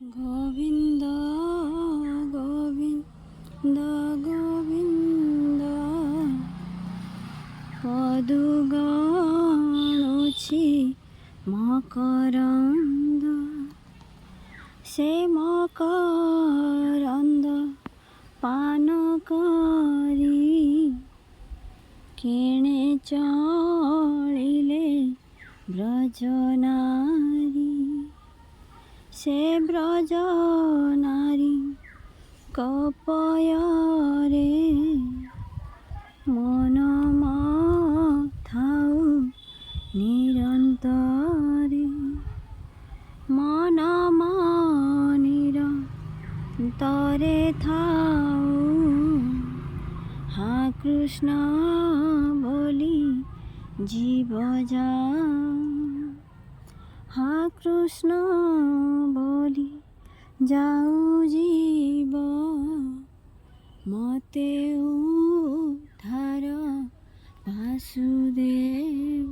গোবিন্দ গোবিন্দ গোবিন্দ পদু গণুছি মকরন্দ, সে মকরন্দ পান করি কেণে চলিলে ব্রজনারী। সে ব্রজনারী কপয়রে মন মথাউ নিরন্তরে। মন নিরন্তরে থাউ হা কৃষ্ণ বলি জীব যাও। হা কৃষ্ণ বলি যাও জীব, মতে উদ্ধার বাসুদেব।